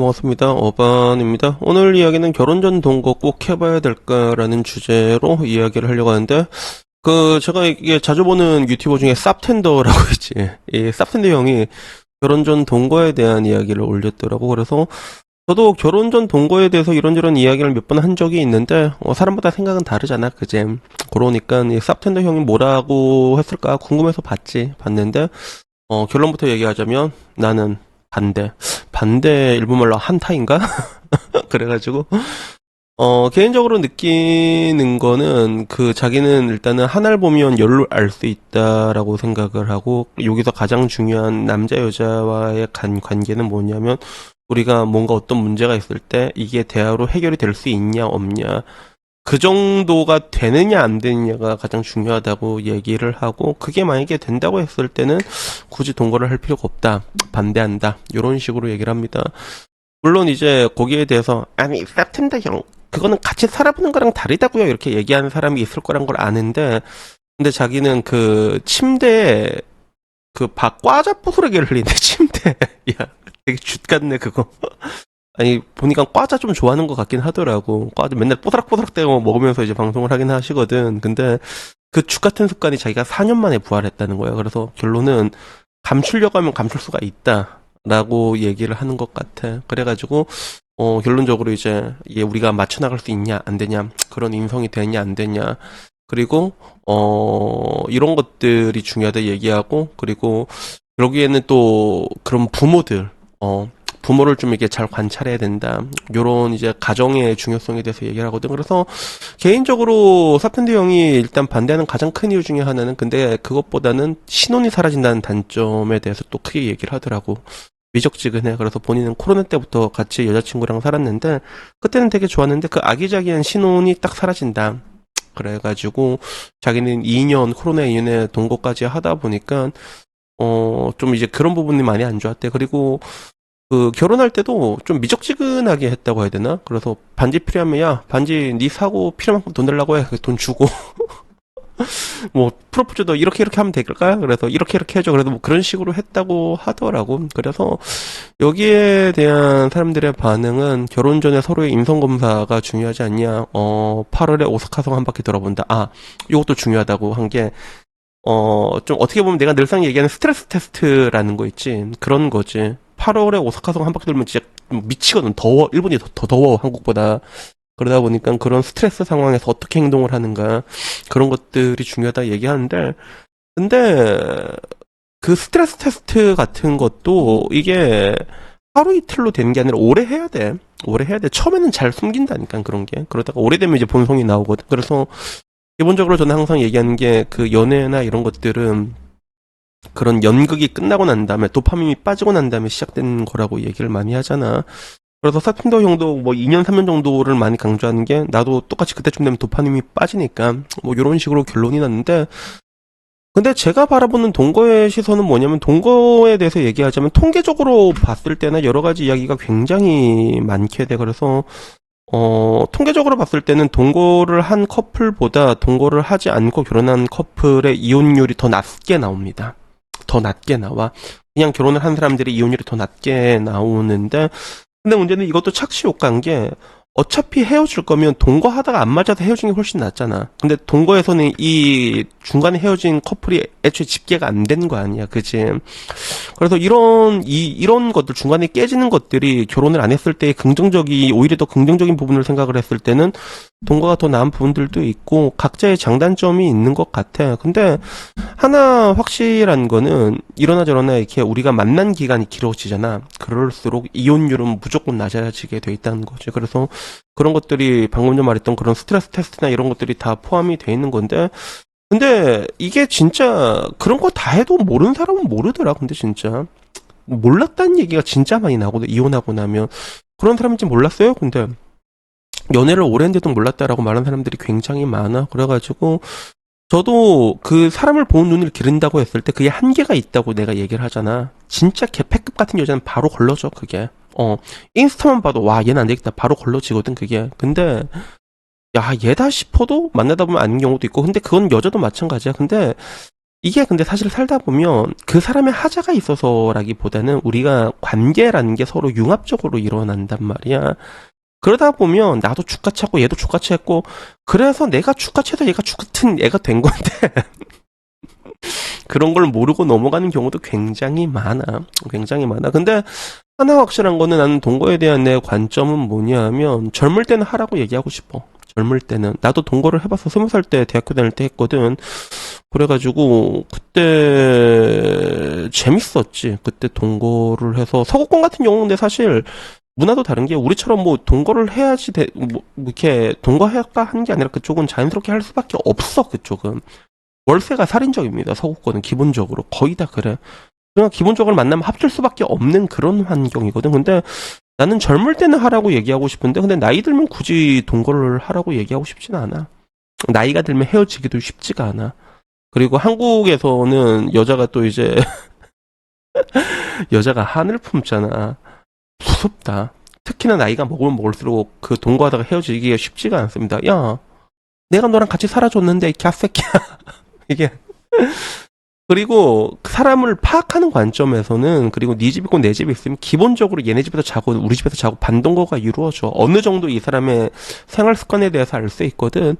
반갑습니다. 어반입니다. 오늘 이야기는 결혼 전 동거 꼭 해봐야 될까라는 주제로 이야기를 하려고 하는데, 제가 이게 자주 보는 유튜버 중에 쌉텐더라고 있지. 이 쌉텐더 형이 결혼 전 동거에 대한 이야기를 올렸더라고. 그래서 저도 결혼 전 동거에 대해서 이런저런 이야기를 몇 번 한 적이 있는데, 사람마다 생각은 다르잖아, 그제? 그러니까 이 쌉텐더 형이 뭐라고 했을까 궁금해서 봤는데, 결론부터 얘기하자면 나는 반대 일본말로 한타인가? 그래가지고 개인적으로 느끼는 거는 자기는 일단은 하나를 보면 열로 알 수 있다라고 생각을 하고, 여기서 가장 중요한 남자 여자와의 관계는 뭐냐면, 우리가 뭔가 어떤 문제가 있을 때 이게 대화로 해결이 될 수 있냐 없냐, 그 정도가 되느냐 안 되느냐가 가장 중요하다고 얘기를 하고, 그게 만약에 된다고 했을 때는 굳이 동거를 할 필요가 없다, 반대한다, 이런 식으로 얘기를 합니다. 물론 이제 거기에 대해서 아니 셉템다 형, 그거는 같이 살아보는 거랑 다르다고요, 이렇게 얘기하는 사람이 있을 거란 걸 아는데, 근데 자기는 침대에 과자 부스러기를 흘리는데, 침대 야 되게 죗같네 그거. 아니, 보니까 과자 좀 좋아하는 것 같긴 하더라고. 과자 맨날 뽀사락뽀사락 떼고 먹으면서 이제 방송을 하긴 하시거든. 근데 죽 같은 습관이 자기가 4년 만에 부활했다는 거야. 그래서 결론은 감추려고 하면 감출 수가 있다 라고 얘기를 하는 것 같아. 그래가지고 결론적으로 이제 이게 우리가 맞춰나갈 수 있냐 안 되냐, 그런 인성이 되냐 안 되냐, 그리고 이런 것들이 중요하다 얘기하고, 그리고 여기에는 또 그런 부모를 좀 이렇게 잘 관찰해야 된다, 요런 이제 가정의 중요성에 대해서 얘기를 하거든. 그래서 개인적으로 사펜드 형이 일단 반대하는 가장 큰 이유 중에 하나는, 근데 그것보다는 신혼이 사라진다는 단점에 대해서 또 크게 얘기를 하더라고. 미적지근해. 그래서 본인은 코로나 때부터 같이 여자친구랑 살았는데, 그때는 되게 좋았는데 그 아기자기한 신혼이 딱 사라진다. 그래가지고 자기는 2년 코로나 2년에 동거까지 하다 보니까 좀 이제 그런 부분이 많이 안 좋았대. 그리고 결혼할 때도 좀 미적지근하게 했다고 해야 되나? 그래서 반지 필요하면, 야, 반지 네 사고 필요만큼 돈 달라고 해. 돈 주고. 뭐, 프로포즈도 이렇게 하면 될까? 그래서 이렇게 해줘. 그래도 뭐 그런 식으로 했다고 하더라고. 그래서 여기에 대한 사람들의 반응은, 결혼 전에 서로의 인성검사가 중요하지 않냐? 8월에 오사카성 한 바퀴 돌아본다. 이것도 중요하다고 한 게, 좀 어떻게 보면 내가 늘상 얘기하는 스트레스 테스트라는 거 있지. 그런 거지. 8월에 오사카성 한 바퀴 돌면 진짜 미치거든. 더워. 일본이 더 더워, 한국보다. 그러다 보니까 그런 스트레스 상황에서 어떻게 행동을 하는가, 그런 것들이 중요하다 얘기하는데, 근데 그 스트레스 테스트 같은 것도 이게 하루 이틀로 되는 게 아니라 오래 해야 돼. 처음에는 잘 숨긴다니까, 그런 게. 그러다가 오래되면 이제 본성이 나오거든. 그래서 기본적으로 저는 항상 얘기하는 게, 연애나 이런 것들은 그런 연극이 끝나고 난 다음에, 도파민이 빠지고 난 다음에 시작된 거라고 얘기를 많이 하잖아. 그래서 사틴더 형도 뭐 2년, 3년 정도를 많이 강조하는 게, 나도 똑같이 그때쯤 되면 도파민이 빠지니까, 뭐 이런 식으로 결론이 났는데, 근데 제가 바라보는 동거의 시선은 뭐냐면, 동거에 대해서 얘기하자면 통계적으로 봤을 때나 여러 가지 이야기가 굉장히 많게 돼. 그래서 통계적으로 봤을 때는 동거를 한 커플보다 동거를 하지 않고 결혼한 커플의 이혼율이 더 낮게 나옵니다. 더 낮게 나와. 그냥 결혼을 한 사람들이 이혼율이 더 낮게 나오는데, 근데 문제는 이것도 착시효과인 게, 어차피 헤어질 거면 동거하다가 안 맞아서 헤어진 게 훨씬 낫잖아. 근데 동거에서는 이 중간에 헤어진 커플이 애초에 집계가 안 되는 거 아니야, 그치? 그래서 이런 것들, 중간에 깨지는 것들이 결혼을 안 했을 때 오히려 더 긍정적인 부분을 생각을 했을 때는 동거가 더 나은 부분들도 있고, 각자의 장단점이 있는 것 같아. 근데 하나 확실한 거는, 이러나 저러나 이렇게 우리가 만난 기간이 길어지잖아. 그럴수록 이혼율은 무조건 낮아지게 돼 있다는 거지. 그래서 그런 것들이 방금 전 말했던 그런 스트레스 테스트나 이런 것들이 다 포함이 돼 있는 건데, 근데 이게 진짜 그런 거 다 해도 모르는 사람은 모르더라. 근데 진짜 몰랐다는 얘기가 진짜 많이 나거든. 이혼하고 나면 그런 사람인지 몰랐어요. 근데 연애를 오래 했는데도 몰랐다라고 말하는 사람들이 굉장히 많아. 그래가지고 저도 그 사람을 보는 눈을 기른다고 했을 때 그게 한계가 있다고 내가 얘기를 하잖아. 진짜 개패급 같은 여자는 바로 걸러져, 그게. 인스타만 봐도, 와, 얘는 안 되겠다, 바로 걸러지거든, 그게. 근데 야, 얘다 싶어도 만나다 보면 아닌 경우도 있고, 근데 그건 여자도 마찬가지야. 근데 이게 근데 사실 살다 보면 그 사람의 하자가 있어서라기보다는 우리가 관계라는 게 서로 융합적으로 일어난단 말이야. 그러다 보면 나도 죽같이 하고 얘도 죽같이 했고 그래서 내가 죽같이 해서 얘가 죽같은 애가 된 건데 그런 걸 모르고 넘어가는 경우도 굉장히 많아. 굉장히 많아. 근데 하나 확실한 거는 나는 동거에 대한 내 관점은 뭐냐 하면 젊을 때는 하라고 얘기하고 싶어. 젊을 때는. 나도 동거를 해봤어. 20살 때 대학교 다닐 때 했거든. 그래가지고 그때 재밌었지. 그때 동거를 해서 서구권 같은 경우는 근데 사실 문화도 다른 게 우리처럼 뭐 동거를 해야지 뭐 이렇게 동거할까 하는 게 아니라 그쪽은 자연스럽게 할 수밖에 없어. 그쪽은 월세가 살인적입니다. 서구권은 기본적으로 거의 다 그래. 그냥 기본적으로 만나면 합칠 수밖에 없는 그런 환경이거든. 근데 나는 젊을 때는 하라고 얘기하고 싶은데 근데 나이 들면 굳이 동거를 하라고 얘기하고 싶진 않아. 나이가 들면 헤어지기도 쉽지가 않아. 그리고 한국에서는 여자가 또 이제 여자가 한을 품잖아. 무섭다. 특히나 나이가 먹으면 먹을수록 그 동거하다가 헤어지기가 쉽지가 않습니다. 야, 내가 너랑 같이 살아줬는데 이 갓새끼야. 이게 그리고 사람을 파악하는 관점에서는 그리고 네 집 있고 내 집이 있으면 기본적으로 얘네 집에서 자고 우리 집에서 자고 반동거가 이루어져. 어느 정도 이 사람의 생활 습관에 대해서 알 수 있거든.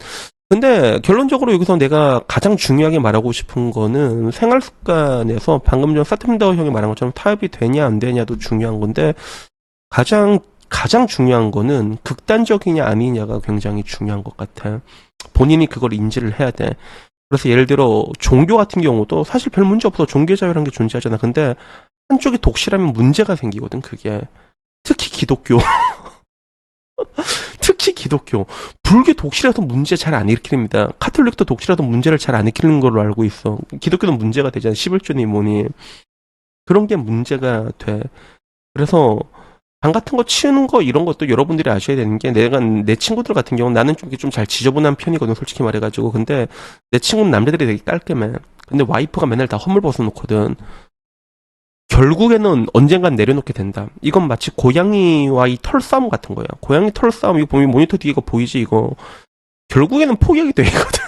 근데 결론적으로 여기서 내가 가장 중요하게 말하고 싶은 거는 생활 습관에서 방금 전 사템더 형이 말한 것처럼 타협이 되냐 안 되냐도 중요한 건데 가장 중요한 거는 극단적이냐 아니냐가 굉장히 중요한 것 같아. 본인이 그걸 인지를 해야 돼. 그래서 예를 들어 종교 같은 경우도 사실 별 문제 없어. 종교 자유라는 게 존재하잖아. 근데 한쪽이 독실하면 문제가 생기거든. 그게 특히 기독교. 특히 기독교. 불교 독실해서 문제 잘 안 일으킵니다. 카톨릭도 독실해서 문제를 잘 안 일으키는 걸로 알고 있어. 기독교는 문제가 되잖아. 11조니 뭐니. 그런 게 문제가 돼. 그래서 방 같은 거 치우는 거 이런 것도 여러분들이 아셔야 되는 게 내가 내 친구들 같은 경우는 나는 좀 잘 지저분한 편이거든. 솔직히 말해가지고. 근데 내 친구는 남자들이 되게 깔끔해. 근데 와이프가 맨날 다 허물 벗어놓거든. 결국에는 언젠간 내려놓게 된다. 이건 마치 고양이와의 털싸움 같은 거야. 고양이 털싸움 이거 보면 모니터 뒤에 이거 보이지 이거. 결국에는 포기하게 돼 있거든.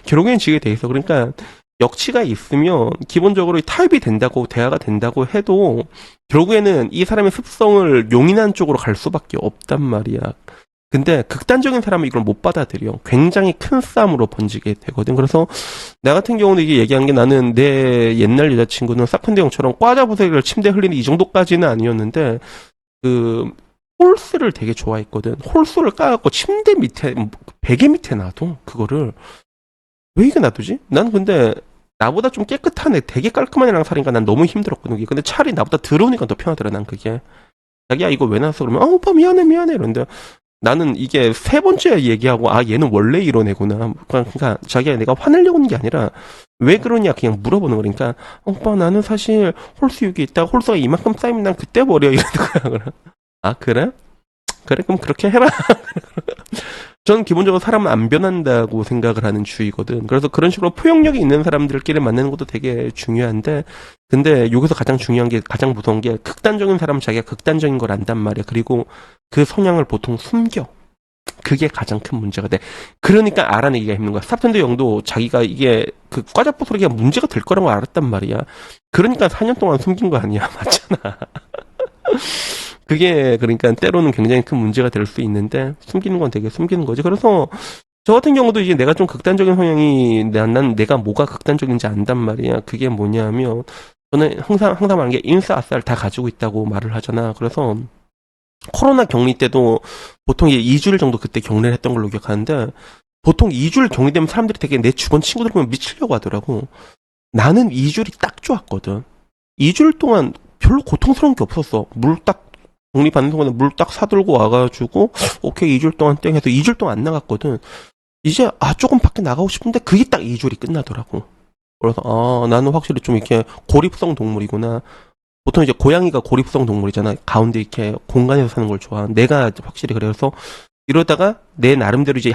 결국에는 지게 돼 있어. 그러니까 역치가 있으면 기본적으로 타협이 된다고 대화가 된다고 해도 결국에는 이 사람의 습성을 용인한 쪽으로 갈 수밖에 없단 말이야. 근데 극단적인 사람은 이걸 못 받아들여. 굉장히 큰 싸움으로 번지게 되거든. 그래서 나 같은 경우는 이게 얘기한 게 나는 내 옛날 여자친구는 사컨대 형처럼 과자부스러기를 침대 흘리는 이 정도까지는 아니었는데 그 홀스를 되게 좋아했거든. 홀스를 까갖고 침대 밑에 베개 밑에 놔둬. 그거를 왜 이게 놔두지? 난 근데 나보다 좀 깨끗한 애 되게 깔끔한 애랑 살니까 난 너무 힘들었거든. 그게. 근데 차라리 나보다 더러우니까 더 편하더라. 난 그게. 자기야 이거 왜 놨어? 그러면 오빠 미안해 이러는데 나는 이게 세 번째 얘기하고 얘는 원래 이런 애구나. 그러니까 자기야 내가 화내려고 하는 게 아니라 왜 그러냐 그냥 물어보는 거니까 오빠 나는 사실 홀수 여기 있다. 홀수가 이만큼 쌓이면 난 그때 버려 이러는 거야. 그래? 그래 그럼 그렇게 해라. 저는 기본적으로 사람은 안 변한다고 생각을 하는 주의거든. 그래서 그런 식으로 포용력이 있는 사람들끼리 만나는 것도 되게 중요한데 근데 여기서 가장 중요한 게 가장 무서운 게 극단적인 사람은 자기가 극단적인 걸 안단 말이야. 그리고 그 성향을 보통 숨겨. 그게 가장 큰 문제가 돼. 그러니까 알아내기가 힘든 거야. 스타펜더 형도 자기가 이게 그 과자포스러기가 문제가 될 거라고 알았단 말이야. 그러니까 4년 동안 숨긴 거 아니야. 맞잖아. 그게 그러니까 때로는 굉장히 큰 문제가 될 수 있는데 숨기는 건 되게 숨기는 거지. 그래서 저 같은 경우도 이제 내가 좀 극단적인 성향이 난 내가 뭐가 극단적인지 안단 말이야. 그게 뭐냐면 저는 항상 말하는 게 인싸 아싸를 다 가지고 있다고 말을 하잖아. 그래서 코로나 격리 때도 보통 2주일 정도 그때 격리를 했던 걸로 기억하는데 보통 2주일 격리되면 사람들이 되게 내 주변 친구들 보면 미치려고 하더라고. 나는 2주일이 딱 좋았거든. 2주일 동안 별로 고통스러운 게 없었어. 물 딱 격리받는 동안에 물 딱 사들고 와가지고 오케이 2주일 동안 땡 해서 2주일 동안 안 나갔거든. 이제 조금 밖에 나가고 싶은데 그게 딱 2주일이 끝나더라고. 그래서 나는 확실히 좀 이렇게 고립성 동물이구나. 보통 이제 고양이가 고립성 동물이잖아. 가운데 이렇게 공간에서 사는 걸 좋아하. 내가 확실히 그래서 이러다가 내 나름대로 이제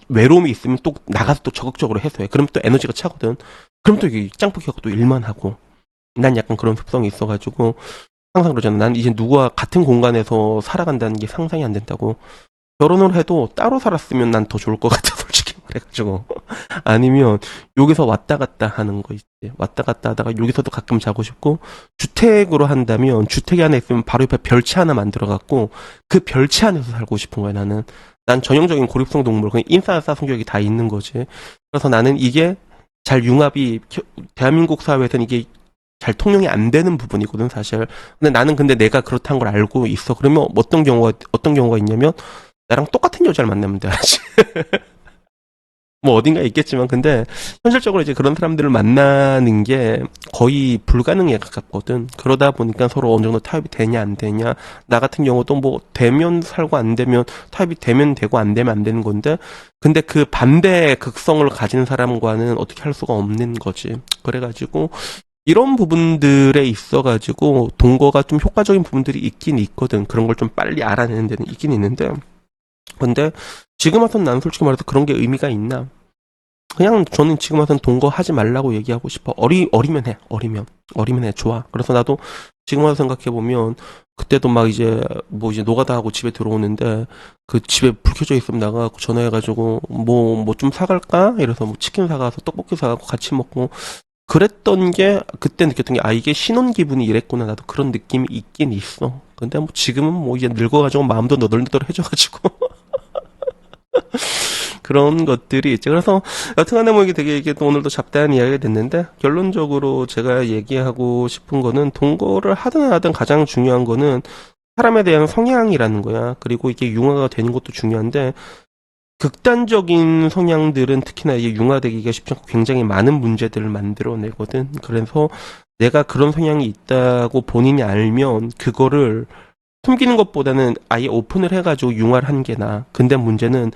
외로움이 있으면 또 나가서 또 적극적으로 해소해. 그럼 또 에너지가 차거든. 그럼 또 이게 짱폭하고 또 일만 하고. 난 약간 그런 습성이 있어가지고 항상 그러잖아. 난 이제 누구와 같은 공간에서 살아간다는 게 상상이 안 된다고. 결혼을 해도 따로 살았으면 난 더 좋을 것 같아. 솔직히 말해가지고. 아니면 여기서 왔다 갔다 하는 거 있지. 왔다 갔다 하다가 여기서도 가끔 자고 싶고, 주택으로 한다면 주택이 하나 있으면 바로 옆에 별채 하나 만들어갖고 그 별채 안에서 살고 싶은 거야, 나는. 난 전형적인 고립성 동물, 그냥 인싸싸 성격이 다 있는 거지. 그래서 나는 이게 잘 융합이, 대한민국 사회에서는 이게 잘 통용이 안 되는 부분이거든, 사실. 근데 나는 근데 내가 그렇다는 걸 알고 있어. 그러면 어떤 경우가 있냐면, 나랑 똑같은 여자를 만나면 돼, 아직. 뭐 어딘가에 있겠지만, 근데 현실적으로 이제 그런 사람들을 만나는 게 거의 불가능에 가깝거든. 그러다 보니까 서로 어느 정도 타협이 되냐 안 되냐. 나 같은 경우도 뭐 되면 살고 안 되면, 타협이 되면 되고 안 되면 안 되는 건데, 근데 그 반대의 극성을 가진 사람과는 어떻게 할 수가 없는 거지. 그래가지고 이런 부분들에 있어가지고 동거가 좀 효과적인 부분들이 있긴 있거든. 그런 걸 좀 빨리 알아내는 데는 있긴 있는데, 근데 지금 와서는 난 솔직히 말해서 그런 게 의미가 있나? 그냥 저는 지금 와서는 동거 하지 말라고 얘기하고 싶어. 어리면 해. 어리면 해. 좋아. 그래서 나도 지금 와서 생각해보면, 그때도 막 이제 뭐 이제 노가다 하고 집에 들어오는데, 그 집에 불 켜져 있으면 나가고 전화해가지고 뭐 좀 사갈까? 이래서 뭐 치킨 사가서 떡볶이 사가고 같이 먹고 그랬던 게, 그때 느꼈던 게, 아, 이게 신혼 기분이 이랬구나. 나도 그런 느낌이 있긴 있어. 근데 뭐 지금은 뭐 이제 늙어가지고 마음도 너덜너덜해져가지고 그런 것들이 있죠. 그래서 여튼간에 뭐 이게 또 오늘도 잡다한 이야기가 됐는데, 결론적으로 제가 얘기하고 싶은 거는, 동거를 하든 안 하든 가장 중요한 거는 사람에 대한 성향이라는 거야. 그리고 이게 융화가 되는 것도 중요한데, 극단적인 성향들은 특히나 이게 융화되기가 쉽지 않고 굉장히 많은 문제들을 만들어내거든. 그래서 내가 그런 성향이 있다고 본인이 알면 그거를 숨기는 것보다는 아예 오픈을 해가지고 융화를 하는 게 나아. 근데 문제는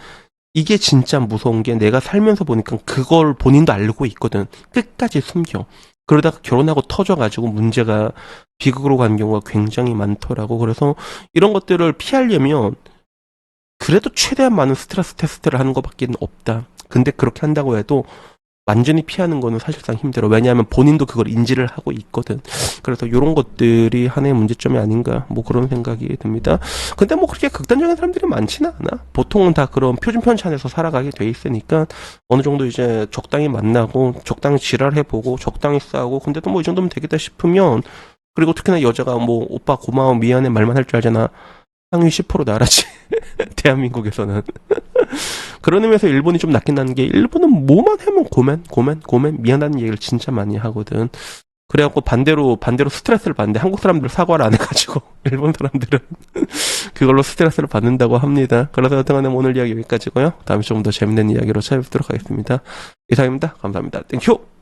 이게 진짜 무서운 게, 내가 살면서 보니까 그걸 본인도 알고 있거든. 끝까지 숨겨. 그러다가 결혼하고 터져가지고 문제가 비극으로 가는 경우가 굉장히 많더라고. 그래서 이런 것들을 피하려면 그래도 최대한 많은 스트레스 테스트를 하는 것밖에 없다. 근데 그렇게 한다고 해도 완전히 피하는 거는 사실상 힘들어. 왜냐하면 본인도 그걸 인지를 하고 있거든. 그래서 이런 것들이 하나의 문제점이 아닌가, 뭐 그런 생각이 듭니다. 근데 뭐 그렇게 극단적인 사람들이 많지는 않아. 보통은 다 그런 표준 편찬에서 살아가게 돼 있으니까 어느 정도 이제 적당히 만나고 적당히 지랄해보고 적당히 싸우고, 근데도 뭐 이 정도면 되겠다 싶으면, 그리고 특히나 여자가 뭐 오빠 고마워 미안해 말만 할 줄 알잖아. 상위 10% 나라지. 대한민국에서는. 그런 의미에서 일본이 좀 낫긴 한 게, 일본은 뭐만 하면 고멘, 미안하다는 얘기를 진짜 많이 하거든. 그래갖고 반대로 스트레스를 받는데, 한국 사람들 사과를 안 해가지고, 일본 사람들은 그걸로 스트레스를 받는다고 합니다. 그래서 여튼간에 오늘 이야기 여기까지고요. 다음에 조금 더 재밌는 이야기로 찾아뵙도록 하겠습니다. 이상입니다. 감사합니다. 땡큐!